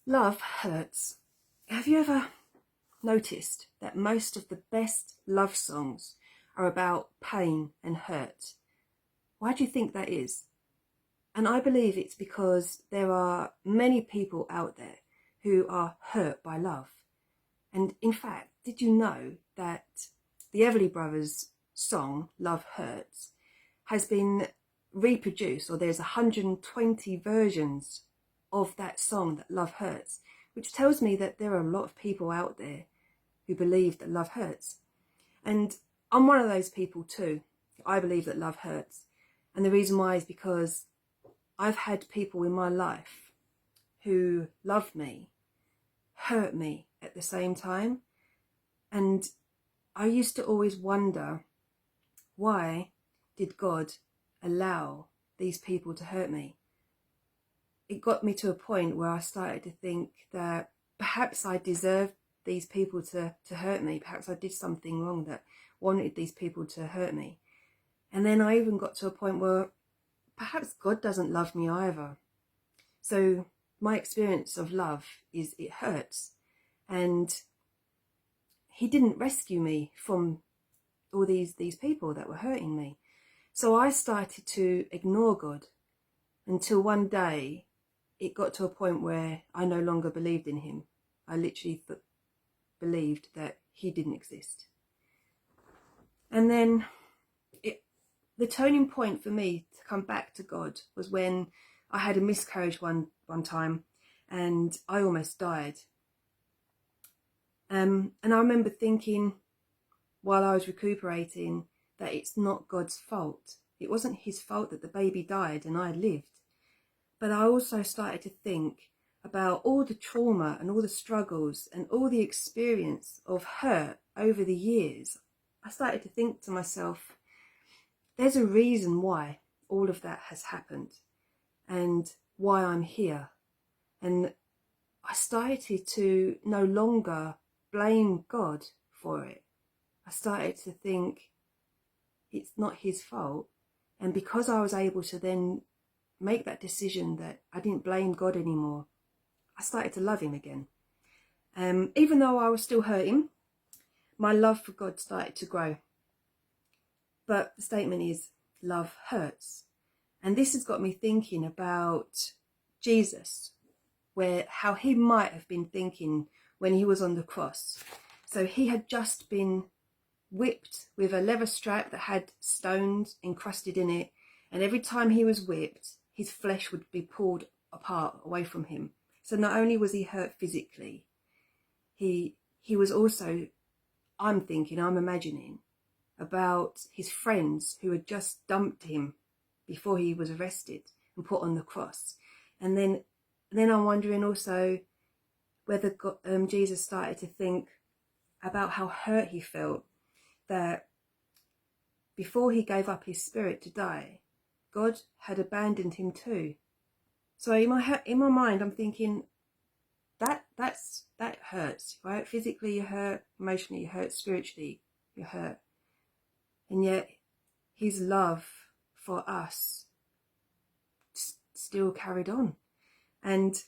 Love hurts. Have you ever noticed that most of the best love songs are about pain and hurt? Why do you think that is? And I believe it's because there are many people out there who are hurt by love. And in fact, did you know that the Everly Brothers song, Love Hurts, has been reproduced, or there's 120 versions of that song, that Love Hurts, which tells me that there are a lot of people out there who believe that love hurts. And I'm one of those people too. I believe that love hurts. And the reason why is because I've had people in my life who love me, hurt me at the same time. And I used to always wonder, why did God allow these people to hurt me? It got me to a point where I started to think that perhaps I deserved these people to hurt me. Perhaps I did something wrong that wanted these people to hurt me. And then I even got to a point where perhaps God doesn't love me either. So my experience of love is it hurts. And he didn't rescue me from all these people that were hurting me. So I started to ignore God until one day it got to a point where I no longer believed in him. I literally believed that he didn't exist. And then the turning point for me to come back to God was when I had a miscarriage one time, and I almost died. And I remember thinking while I was recuperating that it's not God's fault. It wasn't his fault that the baby died and I lived. But I also started to think about all the trauma and all the struggles and all the experience of hurt over the years. I started to think to myself, there's a reason why all of that has happened and why I'm here. And I started to no longer blame God for it. I started to think it's not his fault. And because I was able to then make that decision that I didn't blame God anymore, I started to love him again. Even though I was still hurting, my love for God started to grow. But the statement is, love hurts. And this has got me thinking about Jesus, how he might have been thinking when he was on the cross. So he had just been whipped with a leather strap that had stones encrusted in it. And every time he was whipped, his flesh would be pulled apart away from him. So not only was he hurt physically, he was also, I'm imagining about his friends who had just dumped him before he was arrested and put on the cross. And then I'm wondering also whether Jesus started to think about how hurt he felt that before he gave up his spirit to die, God had abandoned him too. So in my mind, I'm thinking that hurts, right? Physically you hurt, emotionally you hurt, spiritually you hurt. And yet his love for us still carried on. And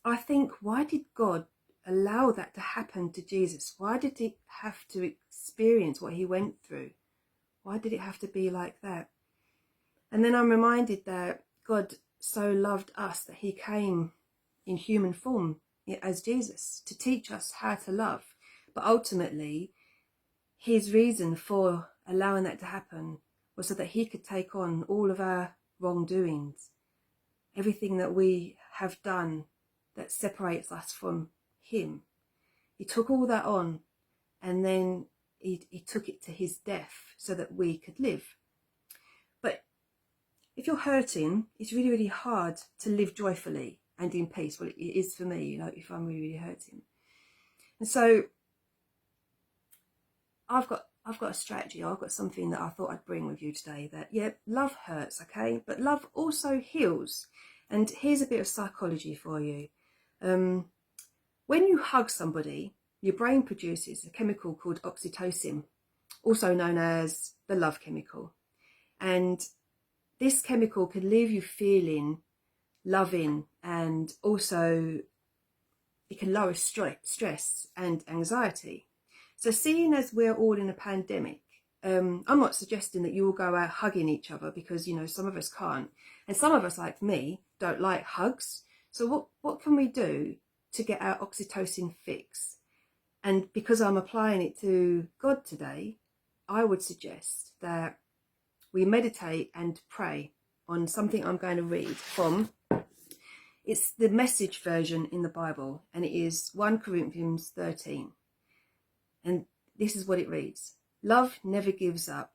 I think, why did God allow that to happen to Jesus? Why did he have to experience what he went through? Why did it have to be like that? And then I'm reminded that God so loved us that he came in human form as Jesus to teach us how to love. But ultimately, his reason for allowing that to happen was so that he could take on all of our wrongdoings, everything that we have done that separates us from him. He took all that on, and then he took it to his death so that we could live. But if you're hurting, it's really, really hard to live joyfully and in peace. Well, it is for me, if I'm really, really hurting. And so I've got a strategy. I've got something that I thought I'd bring with you today. That, yeah, love hurts, okay, but love also heals. And here's a bit of psychology for you. When you hug somebody, your brain produces a chemical called oxytocin, also known as the love chemical. And this chemical can leave you feeling loving, and also it can lower stress and anxiety. So seeing as we're all in a pandemic, I'm not suggesting that you all go out hugging each other, because, you know, some of us can't. And some of us, like me, don't like hugs. So what can we do to get our oxytocin fix? And because I'm applying it to God today, I would suggest that we meditate and pray on something I'm going to read from. It's the Message version in the Bible, and it is 1 Corinthians 13. And this is what it reads. Love never gives up.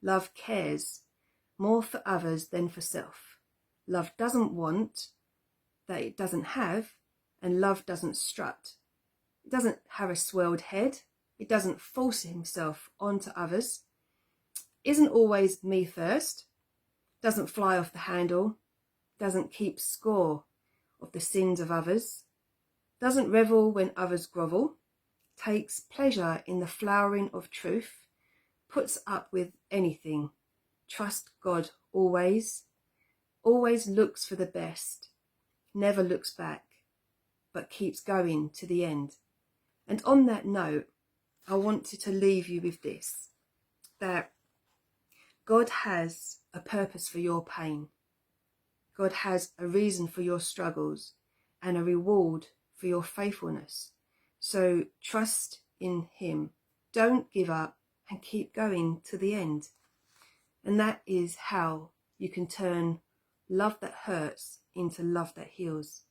Love cares more for others than for self. Love doesn't want that it doesn't have, and love doesn't strut. It doesn't have a swelled head. It doesn't force himself onto others. Isn't always me first. Doesn't fly off the handle. Doesn't keep score of the sins of others. Doesn't revel when others grovel. Takes pleasure in the flowering of truth, puts up with anything, trusts God always looks for the best, never looks back, but keeps going to the end. And on that note, I wanted to leave you with this, that God has a purpose for your pain. God has a reason for your struggles and a reward for your faithfulness. So trust in him. Don't give up and keep going to the end. And that is how you can turn love that hurts into love that heals.